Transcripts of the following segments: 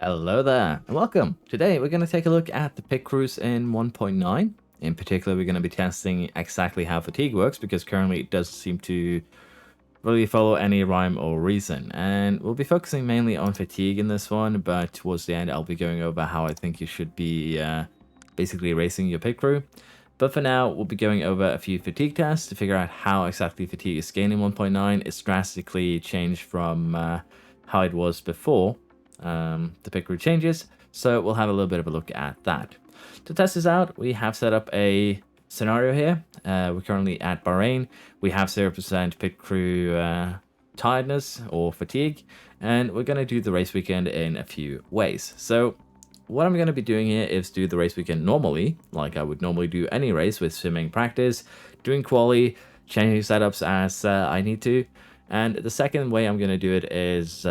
Hello there, and welcome. Today we're going to take a look at the pit crews in 1.9. In particular, we're going to be testing exactly how fatigue works, because currently it doesn't seem to really follow any rhyme or reason. And we'll be focusing mainly on fatigue in this one, but towards the end I'll be going over how I think you should be basically racing your pit crew. But for now, we'll be going over a few fatigue tests to figure out how exactly fatigue is gained in 1.9. It's drastically changed from how it was before the pit crew changes, so we'll have a little bit of a look at that. To test this out, we have set up a scenario here. We're currently at Bahrain. We have 0% pit crew tiredness or fatigue, and we're going to do the race weekend in a few ways. So what I'm going to be doing here is do the race weekend normally, like I would normally do any race with swimming practice, doing quali, changing setups as I need to. And the second way I'm going to do it is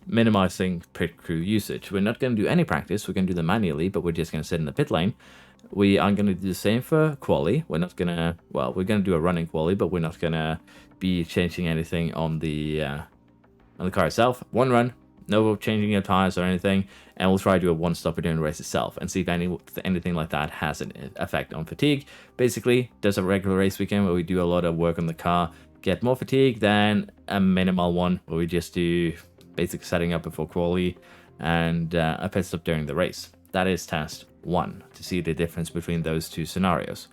minimizing pit crew usage. We're not going to do any practice, we're going to do them manually, but we're just going to sit in the pit lane. We are going to do the same for quali. We're not going to, well, we're going to do a running quali, but we're not going to be changing anything on the car itself. One run, no changing your tires or anything, and we'll try to do a one stopper during the race itself and see if anything like that has an effect on fatigue. Basically, there's a regular race weekend where we do a lot of work on the car, get more fatigue than a minimal one where we just do basic setting up before quali and a pit stop during the race. That is test 1, to see the difference between those two scenarios.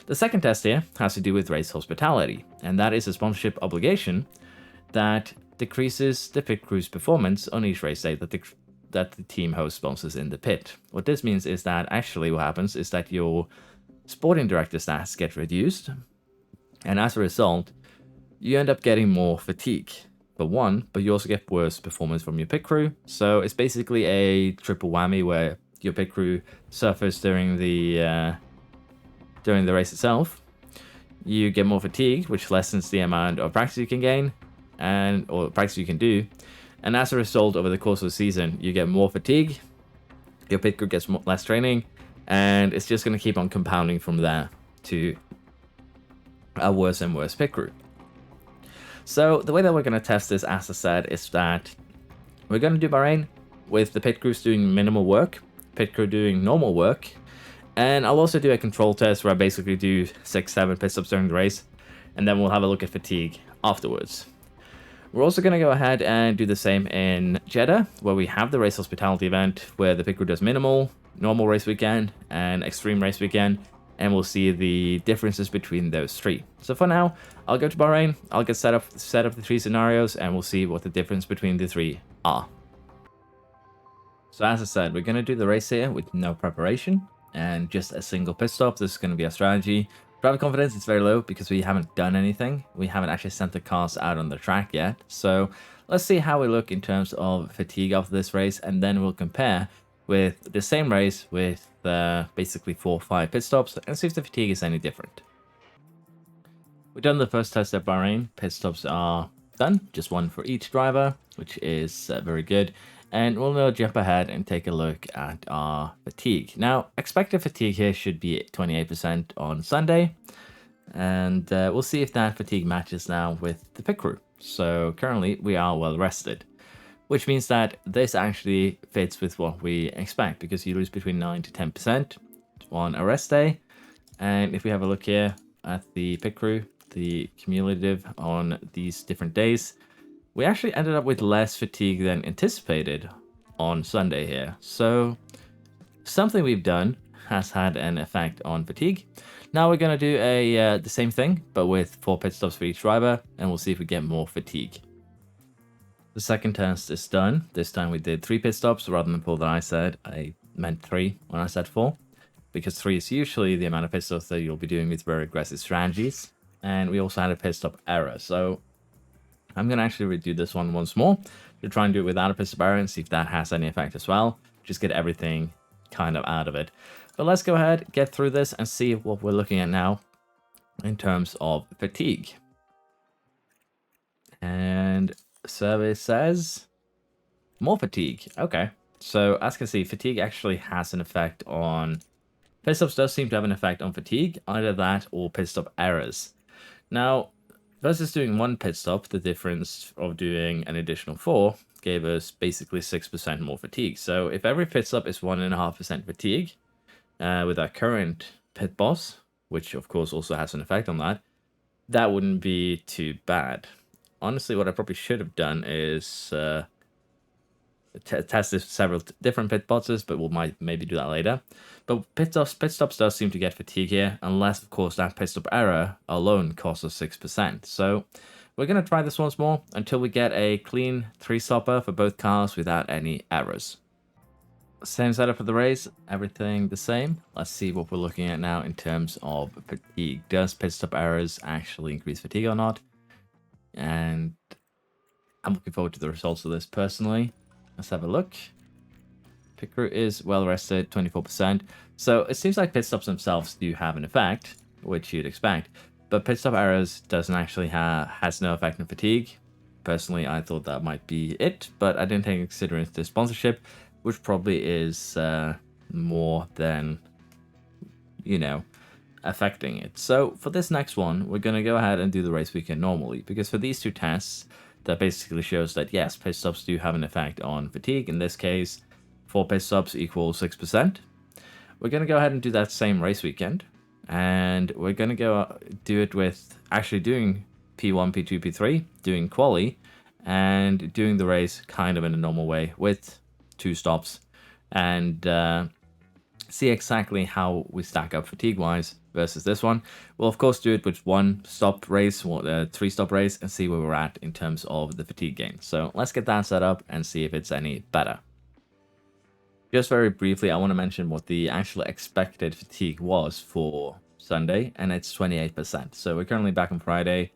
The second test here has to do with race hospitality, and that is a sponsorship obligation that decreases the pit crew's performance on each race day that the team host sponsors in the pit. What this means is that actually what happens is that your sporting director stats get reduced, and as a result, you end up getting more fatigue. For one, but you also get worse performance from your pit crew. So it's basically a triple whammy where your pit crew suffers during the race itself. You get more fatigue, which lessens the amount of practice you can gain or practice you can do. And as a result, over the course of the season, you get more fatigue. Your pit crew gets less training, and it's just going to keep on compounding from there to a worse and worse pit crew. So the way that we're going to test this, as I said, is that we're going to do Bahrain with the pit crews doing minimal work, pit crew doing normal work, and I'll also do a control test where I basically do 6-7 pit stops during the race, and then we'll have a look at fatigue afterwards. We're also going to go ahead and do the same in Jeddah, where we have the race hospitality event where the pit crew does minimal, normal race weekend, and extreme race weekend, and we'll see the differences between those three. So for now, I'll go to Bahrain, I'll get set up the three scenarios, and we'll see what the difference between the three are. So as I said, we're going to do the race here with no preparation and just a single pit stop. This is going to be our strategy. Driver confidence is very low because we haven't done anything. We haven't actually sent the cars out on the track yet. So let's see how we look in terms of fatigue after this race, and then we'll compare with the same race with basically 4 or 5 pit stops and see if the fatigue is any different. We've done the first test at Bahrain. Pit stops are done, just one for each driver, which is very good. And we'll now jump ahead and take a look at our fatigue. Now, expected fatigue here should be 28% on Sunday, and we'll see if that fatigue matches now with the pit crew. So currently we are well rested, which means that this actually fits with what we expect, because you lose between 9 to 10% on a rest day. And if we have a look here at the pit crew, the cumulative on these different days, we actually ended up with less fatigue than anticipated on Sunday here. So something we've done has had an effect on fatigue. Now we're going to do the same thing, but with 4 pit stops for each driver, and we'll see if we get more fatigue. The second test is done. This time we did 3 pit stops rather than 4 that I said. I meant 3 when I said 4, because 3 is usually the amount of pit stops that you'll be doing with very aggressive strategies. And we also had a pit stop error. So I'm going to actually redo this one once more to try and do it without a pit stop error and see if that has any effect as well. Just get everything kind of out of it. But let's go ahead, get through this, and see what we're looking at now in terms of fatigue. And survey says more fatigue. Okay, so as you can see, fatigue actually has an effect on pit stops. Does seem to have an effect on fatigue, either that or pit stop errors. Now versus doing 1 pit stop, the difference of doing an additional 4 gave us basically 6% more fatigue. So if every pit stop is 1.5% fatigue, with our current pit boss, which of course also has an effect on that, that wouldn't be too bad. Honestly, what I probably should have done is test this several different pit bosses, but might maybe do that later. But pit stops does seem to get fatigue here, unless of course that pit stop error alone costs us 6%. So we're gonna try this once more until we get a clean 3-stopper for both cars without any errors. Same setup for the race, everything the same. Let's see what we're looking at now in terms of fatigue. Does pit stop errors actually increase fatigue or not? And I'm looking forward to the results of this personally. Let's have a look. Pit crew is well rested, 24%. So it seems like pit stops themselves do have an effect, which you'd expect. But pit stop errors doesn't actually has no effect on fatigue. Personally, I thought that might be it, but I didn't take into consideration the sponsorship, which probably is more than, you know, affecting it. So for this next one, we're going to go ahead and do the race weekend normally, because for these two tests, that basically shows that yes, pit stops do have an effect on fatigue. In this case, 4 pit stops equals 6%. We're going to go ahead and do that same race weekend, and we're going to go do it with actually doing P1, P2, P3, doing quali, and doing the race kind of in a normal way with 2 stops, and see exactly how we stack up fatigue-wise versus this one. We'll of course do it with 1-stop race, 3-stop race, and see where we're at in terms of the fatigue gain. So let's get that set up and see if it's any better. Just very briefly, I want to mention what the actual expected fatigue was for Sunday, and it's 28%. So we're currently back on Friday.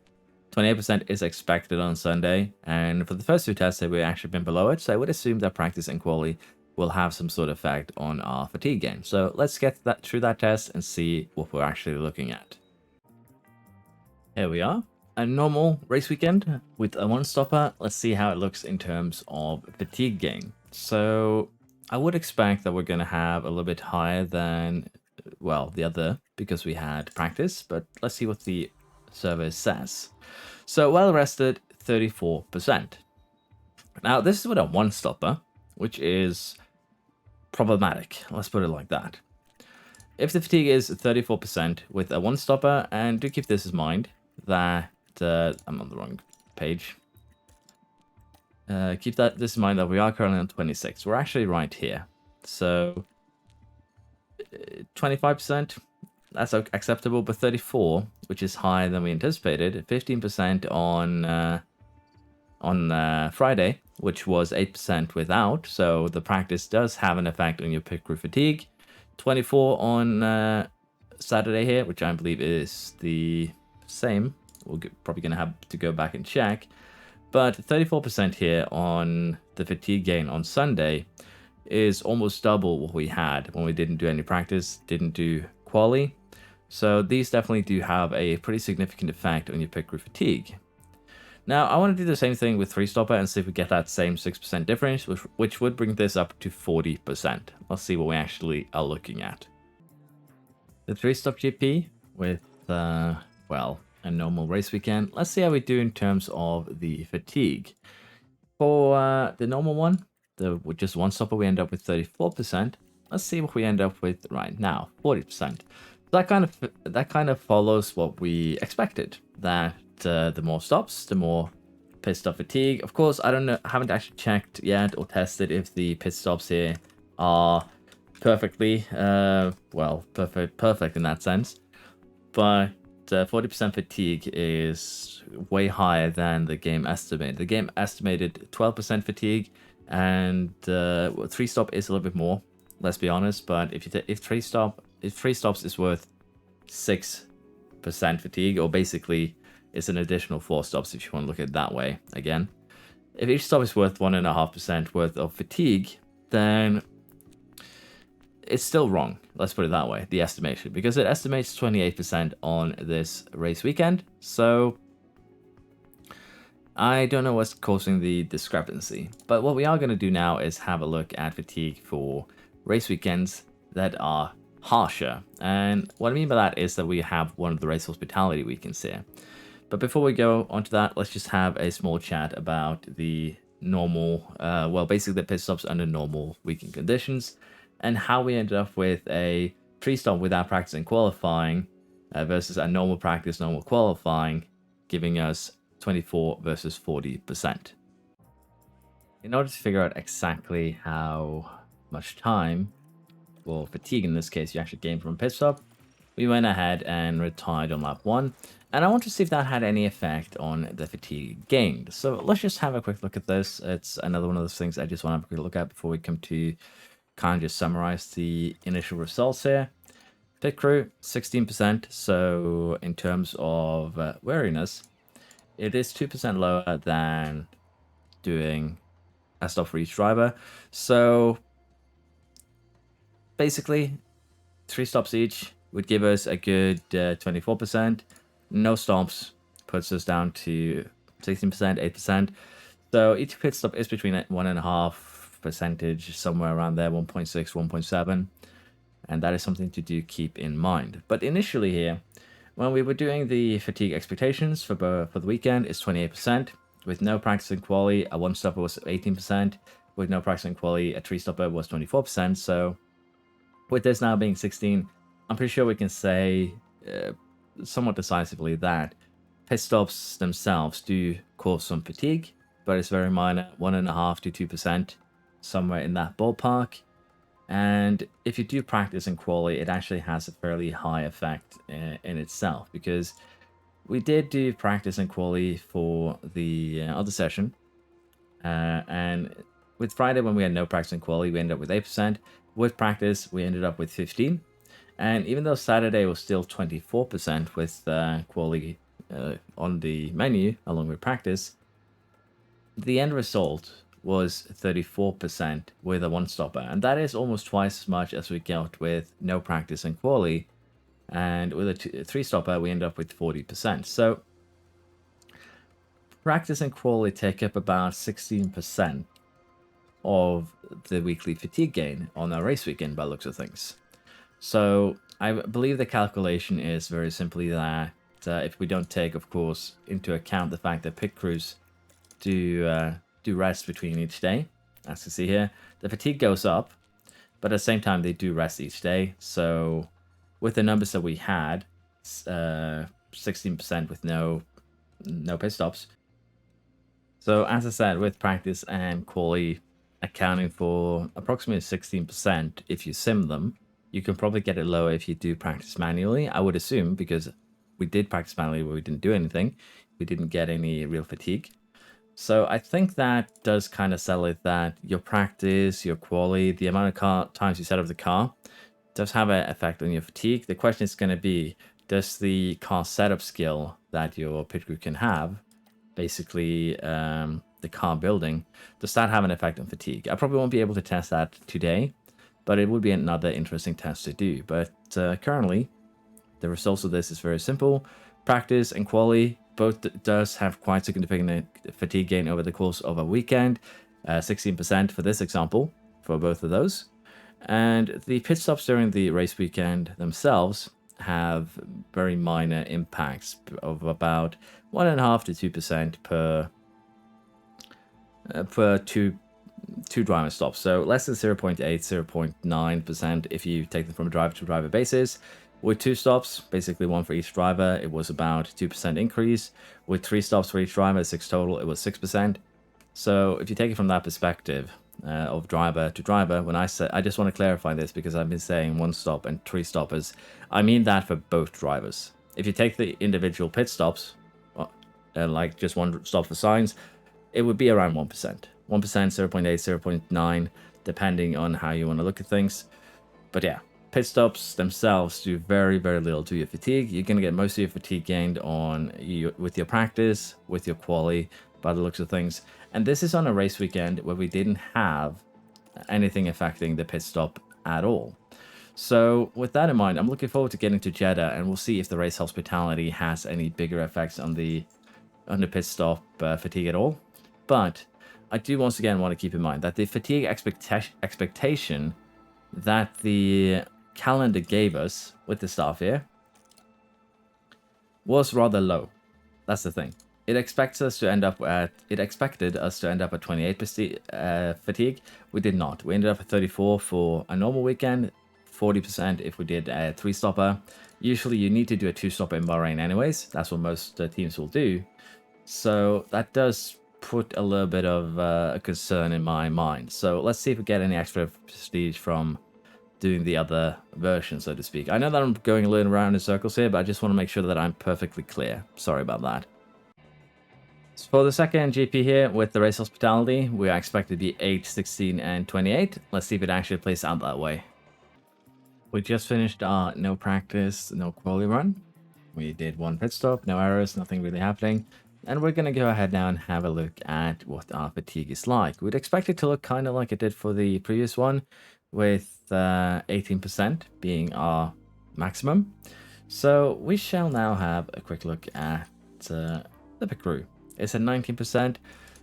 28% is expected on Sunday, and for the first 2 tests, we've actually been below it, so I would assume that practice and quali will have some sort of effect on our fatigue gain. So let's get through that test and see what we're actually looking at. Here we are, a normal race weekend with a 1-stopper. Let's see how it looks in terms of fatigue gain. So I would expect that we're going to have a little bit higher than, well, the other, because we had practice, but let's see what the survey says. So well rested, 34%. Now this is with a 1-stopper, which is problematic. Let's put it like that. If the fatigue is 34% with a 1-stopper, and do keep this in mind that I'm on the wrong page. Keep this in mind that we are currently on 26. We're actually right here. So 25%, that's acceptable, but 34, which is higher than we anticipated. 15% on Friday, which was 8% without. So the practice does have an effect on your pit crew fatigue. 24 on Saturday here, which I believe is the same. We're probably going to have to go back and check. But 34% here on the fatigue gain on Sunday is almost double what we had when we didn't do any practice, didn't do quali. So these definitely do have a pretty significant effect on your pit crew fatigue. Now, I want to do the same thing with 3-stopper and see if we get that same 6% difference, which would bring this up to 40%. Let's see what we actually are looking at. The 3-stop GP with, well, a normal race weekend. Let's see how we do in terms of the fatigue. For the normal one, with just 1-stopper, we end up with 34%. Let's see what we end up with right now, 40%. That kind of follows what we expected. That the more stops, the more pit stop fatigue. Of course, I don't know, haven't actually checked yet or tested if the pit stops here are perfectly, well, perfect in that sense. But 40% fatigue is way higher than the game estimated. The game estimated 12% fatigue, and 3-stop is a little bit more. Let's be honest. But if 3 stops is worth 6% fatigue, or basically it's an additional 4 stops if you want to look at it that way. Again, if each stop is worth 1.5% worth of fatigue, then it's still wrong. Let's put it that way, the estimation, because it estimates 28% on this race weekend. So I don't know what's causing the discrepancy. But what we are going to do now is have a look at fatigue for race weekends that are harsher. And what I mean by that is that we have one of the race hospitality weekends here. But before we go on to that, let's just have a small chat about the normal, well, basically the pit stops under normal weekend conditions, and how we ended up with a 3-stop without practicing qualifying versus a normal practice, normal qualifying, giving us 24 versus 40%. In order to figure out exactly how much time, or fatigue in this case, you actually gain from a pit stop, we went ahead and retired on lap 1, and I want to see if that had any effect on the fatigue gained. So let's just have a quick look at this. It's another one of those things I just want to have a quick look at before we come to kind of just summarize the initial results here. Pit crew, 16%, so in terms of wariness, it is 2% lower than doing a stop for each driver. So basically, 3 stops each would give us a good 24%. No stops puts us down to 16%, 8%. So each pit stop is between 1.5%, somewhere around there, 1.6, 1.7. And that is something to keep in mind. But initially here, when we were doing the fatigue expectations for the weekend, it's 28%. With no practice in quali, a 1-stopper was 18%. With no practice in quali, a 3-stopper was 24%. So with this now being 16, I'm pretty sure we can say somewhat decisively that pit stops themselves do cause some fatigue, but it's very minor, 1.5 to 2%, somewhere in that ballpark. And if you do practice in quali, it actually has a fairly high effect in itself, because we did do practice in quali for the other session, and with Friday, when we had no practice in quali, we ended up with 8%. With practice, we ended up with 15%. And even though Saturday was still 24% with quali on the menu, along with practice, the end result was 34% with a 1-stopper. And that is almost twice as much as we got with no practice in quali. And with a 3-stopper, we end up with 40%. So practice and quali take up about 16% of the weekly fatigue gain on a race weekend by looks of things. So I believe the calculation is very simply that if we don't take, of course, into account the fact that pit crews do rest between each day, as you see here, the fatigue goes up, but at the same time they do rest each day. So with the numbers that we had, 16% with no pit stops. So as I said, with practice and quali accounting for approximately 16% if you sim them, you can probably get it lower if you do practice manually, I would assume, because we did practice manually where we didn't do anything. We didn't get any real fatigue. So I think that does kind of sell it that your practice, your quali, the amount of times you set up the car does have an effect on your fatigue. The question is going to be, does the car setup skill that your pit crew can have, basically the car building, does that have an effect on fatigue? I probably won't be able to test that today, but it would be another interesting test to do. But currently, the results of this is very simple. Practice and quali both does have quite significant fatigue gain over the course of a weekend. 16% for this example, for both of those. And the pit stops during the race weekend themselves have very minor impacts of about 1.5 to 2% per two driver stops. So less than 0.8, 0.9% if you take them from a driver to driver basis. With 2 stops, basically 1 for each driver, it was about 2% increase. With 3 stops for each driver, 6 total, it was 6%. So if you take it from that perspective of driver to driver, when I say, I just want to clarify this because I've been saying 1 stop and 3 stoppers, I mean that for both drivers. If you take the individual pit stops, like just 1 stop for signs, it would be around 1%. 1%, 0.8, 0.9, depending on how you want to look at things. But yeah, pit stops themselves do very, very little to your fatigue. You're going to get most of your fatigue gained with your practice, with your quali, by the looks of things. And this is on a race weekend where we didn't have anything affecting the pit stop at all. So with that in mind, I'm looking forward to getting to Jeddah, and we'll see if the race hospitality has any bigger effects on the pit stop fatigue at all. But I do once again want to keep in mind that the fatigue expectation that the calendar gave us with the staff here was rather low. That's the thing. it expected us to end up at 28 fatigue. We did not. We ended up at 34 for a normal weekend, 40% if we did a 3-stopper. Usually you need to do a 2-stopper in Bahrain anyways. That's what most teams will do. So that does put a little bit of a concern in my mind. So let's see if we get any extra prestige from doing the other version, so to speak. I know that I'm going a little around in circles here, but I just want to make sure that I'm perfectly clear. Sorry about that. So for the second GP here with the race hospitality, we are expected to be 8, 16, and 28. Let's see if it actually plays out that way. We just finished our no practice, no quali run. We did 1 pit stop, no errors, nothing really happening. And we're going to go ahead now and have a look at what our fatigue is like. We'd expect it to look kind of like it did for the previous one, with 18% being our maximum. So we shall now have a quick look at the pit crew. It's at 19%.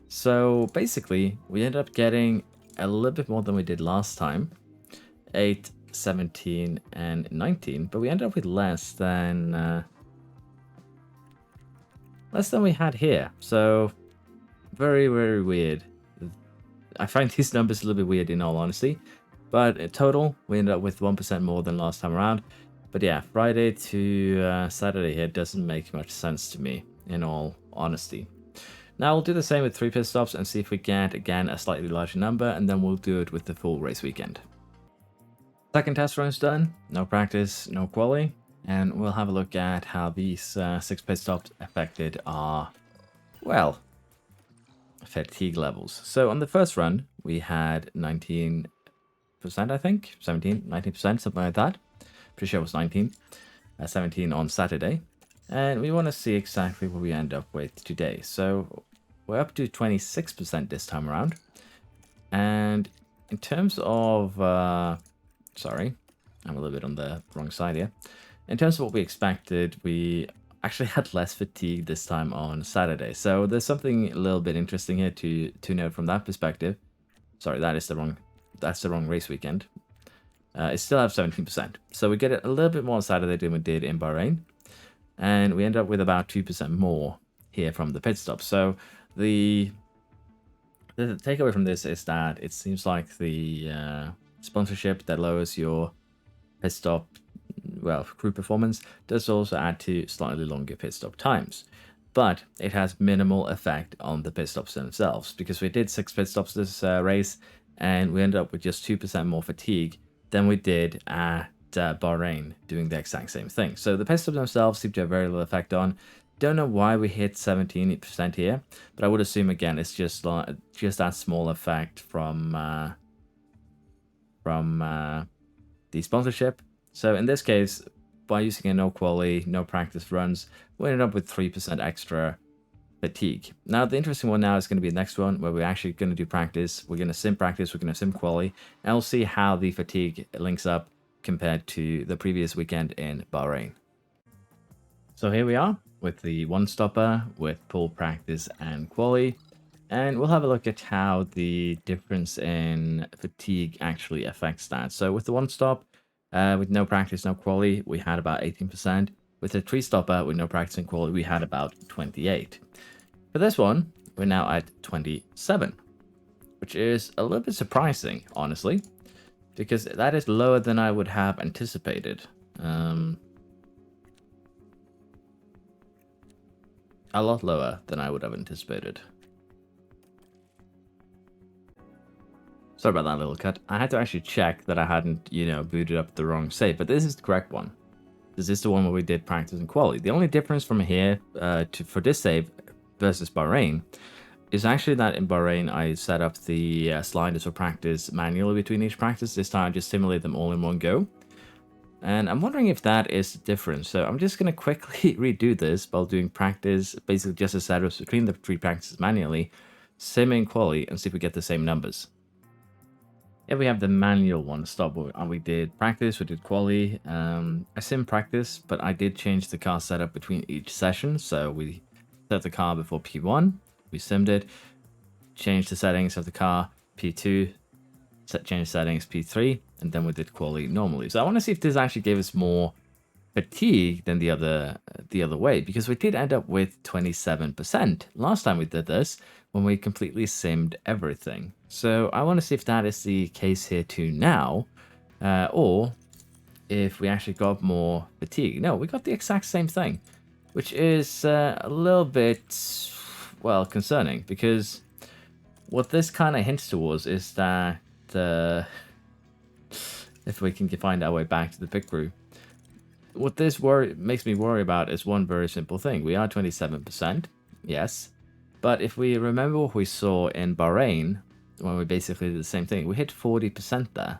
So basically, we ended up getting a little bit more than we did last time. 8, 17, and 19. But we ended up with less than we had here. So very, very weird. I find these numbers a little bit weird in all honesty. But in total, we ended up with 1% more than last time around. But yeah, Friday to Saturday here doesn't make much sense to me, in all honesty. Now we'll do the same with 3 pit stops and see if we get, again, a slightly larger number, and then we'll do it with the full race weekend. Second test run's done. No practice, no quali. And we'll have a look at how these 6 pit stops affected our, well, fatigue levels. So on the first run, we had 19%, I think, 17, 19%, something like that. Pretty sure it was 19, 17 on Saturday. And we want to see exactly what we end up with today. So we're up to 26% this time around. And in terms of, sorry, I'm a little bit on the wrong side here. In terms of what we expected, we actually had less fatigue this time on Saturday. So there's something a little bit interesting here to note from that perspective. Sorry, that's the wrong race weekend. It still have 17%. So we get it a little bit more on Saturday than we did in Bahrain. And we end up with about 2% more here from the pit stop. So the takeaway from this is that it seems like the sponsorship that lowers your pit stop, well, crew performance, does also add to slightly longer pit stop times. But it has minimal effect on the pit stops themselves, because we did 6 pit stops this race, and we ended up with just 2% more fatigue than we did at Bahrain doing the exact same thing. So the pit stops themselves seem to have very little effect on. Don't know why we hit 17% here, but I would assume again it's just that small effect from the sponsorship. So in this case, by using a no quali, no practice runs, we ended up with 3% extra fatigue. Now the interesting one now is going to be the next one, where we're actually going to do practice. We're going to sim practice, we're going to sim quali, and we'll see how the fatigue links up compared to the previous weekend in Bahrain. So here we are with the 1-stopper with full practice and quali, and we'll have a look at how the difference in fatigue actually affects that. So with the 1-stop, with no practice, no quali, we had about 18%. With the 3-stopper with no practice and quali, we had about 28. For this one, we're now at 27, which is a little bit surprising, honestly, because that is lower than I would have anticipated. A lot lower than I would have anticipated. Sorry about that little cut. I had to actually check that I hadn't, booted up the wrong save, but this is the correct one. This is the one where we did practice and quality. The only difference from here for this save versus Bahrain is actually that in Bahrain I set up the sliders for practice manually between each practice. This time I just simulate them all in one go. And I'm wondering if that is the difference. So I'm just going to quickly redo this while doing practice, basically just a setup between the 3 practices manually, sim and quali, and see if we get the same numbers. Here we have the manual 1-stop. We did practice, we did quali. I sim practice, but I did change the car setup between each session. So we set the car before P1, we simmed it, changed the settings of the car, P2, change settings P3, and then we did quali normally. So I want to see if this actually gave us more fatigue than the other way, because we did end up with 27% last time we did this when we completely simmed everything. So I want to see if that is the case here too now, or if we actually got more fatigue. No, we got the exact same thing, which is a little bit, well, concerning, because what this kind of hints towards is that if we can find our way back to the pit crew, what this makes me worry about is one very simple thing. We are 27%, yes, but if we remember what we saw in Bahrain, when we basically did the same thing, we hit 40% there,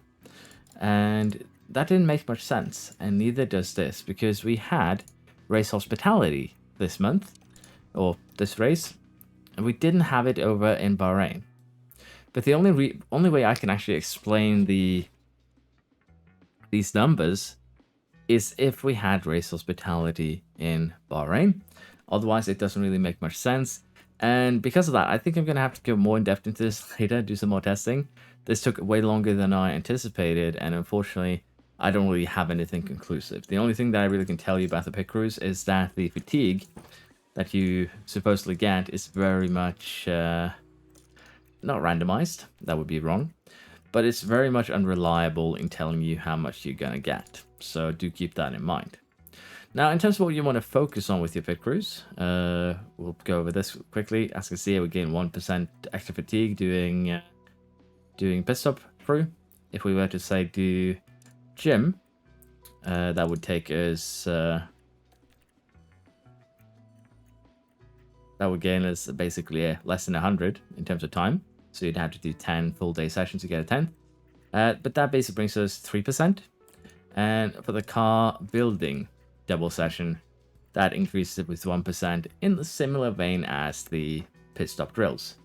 and that didn't make much sense, and neither does this, because we had race hospitality this month, or this race, and we didn't have it over in Bahrain. But the only way I can actually explain these numbers is if we had race hospitality in Bahrain. Otherwise, it doesn't really make much sense. And because of that, I think I'm going to have to go more in depth into this later, do some more testing. This took way longer than I anticipated, and unfortunately, I don't really have anything conclusive. The only thing that I really can tell you about the pit crews is that the fatigue that you supposedly get is very much not randomized, that would be wrong, but it's very much unreliable in telling you how much you're going to get. So do keep that in mind. Now, in terms of what you want to focus on with your pit crews, we'll go over this quickly. As you can see, we gain 1% extra fatigue doing pit stop crew. If we were to say do gym, that would take us, that would gain us basically less than 100 in terms of time. So you'd have to do 10 full day sessions to get a 10th. But that basically brings us 3%. And for the car building double session, that increases it with 1% in the similar vein as the pit stop drills.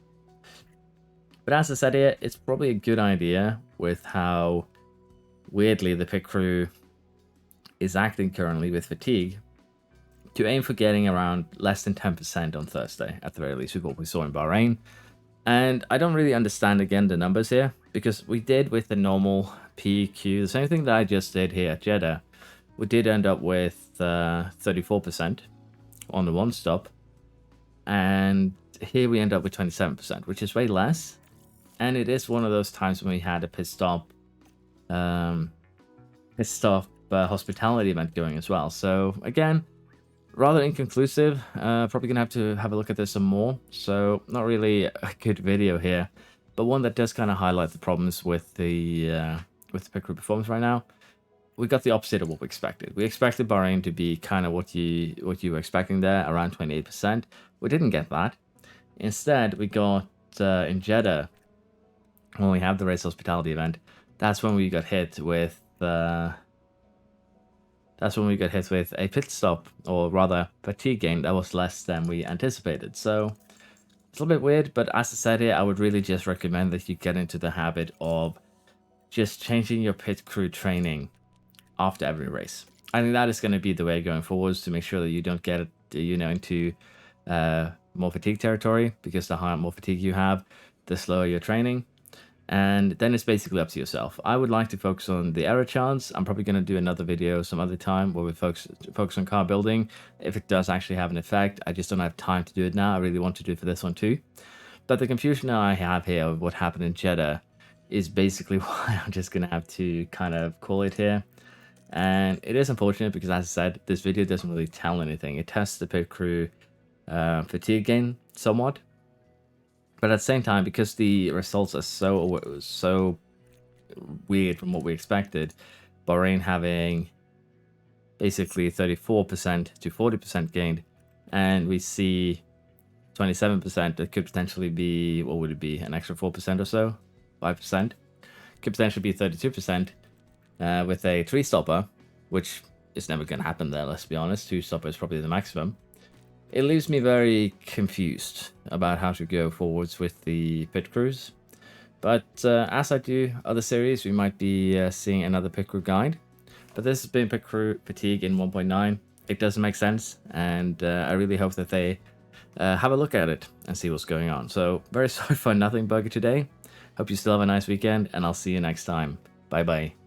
But as I said here, it's probably a good idea with how weirdly the pit crew is acting currently with fatigue to aim for getting around less than 10% on Thursday, at the very least, with what we saw in Bahrain. And I don't really understand, again, the numbers here, because we did with the normal PQ, the same thing that I just did here at Jeddah. We did end up with 34% on the one stop, and here we end up with 27%, which is way less. And it is one of those times when we had a pit stop hospitality event going as well. So again, rather inconclusive. Probably gonna have to have a look at this some more. So not really a good video here, but one that does kind of highlight the problems with the pit crew performance right now. We got the opposite of what we expected. We expected Bahrain to be kind of what you were expecting there, around 28%. We didn't get that. Instead, we got in Jeddah, when we have the race hospitality event, that's when we got hit with a pit stop, or rather fatigue gain that was less than we anticipated. So it's a little bit weird, but as I said here, I would really just recommend that you get into the habit of just changing your pit crew training after every race. I think that is going to be the way going forwards, to make sure that you don't get into more fatigue territory, because the more fatigue you have, the slower your training. And then it's basically up to yourself. I would like to focus on the error chance. I'm probably going to do another video some other time where we focus on car building, if it does actually have an effect. I just don't have time to do it now. I really want to do it for this one too. But the confusion I have here of what happened in Jeddah is basically why I'm just going to have to kind of call it here. And it is unfortunate because, as I said, this video doesn't really tell anything. It tests the pit crew fatigue gain somewhat. But at the same time, because the results are so weird from what we expected, Bahrain having basically 34% to 40% gained, and we see 27%, that could potentially be, what would it be, an extra 4% or so? 5%? Could potentially be 32% with a 3-stopper, which is never going to happen there, let's be honest. 2-stopper is probably the maximum. It leaves me very confused about how to go forwards with the pit crews. But as I do other series, we might be seeing another pit crew guide. But this has been pit crew fatigue in 1.9. It doesn't make sense, and I really hope that they have a look at it and see what's going on. So very sorry for nothing buggy today. Hope you still have a nice weekend, and I'll see you next time. Bye bye.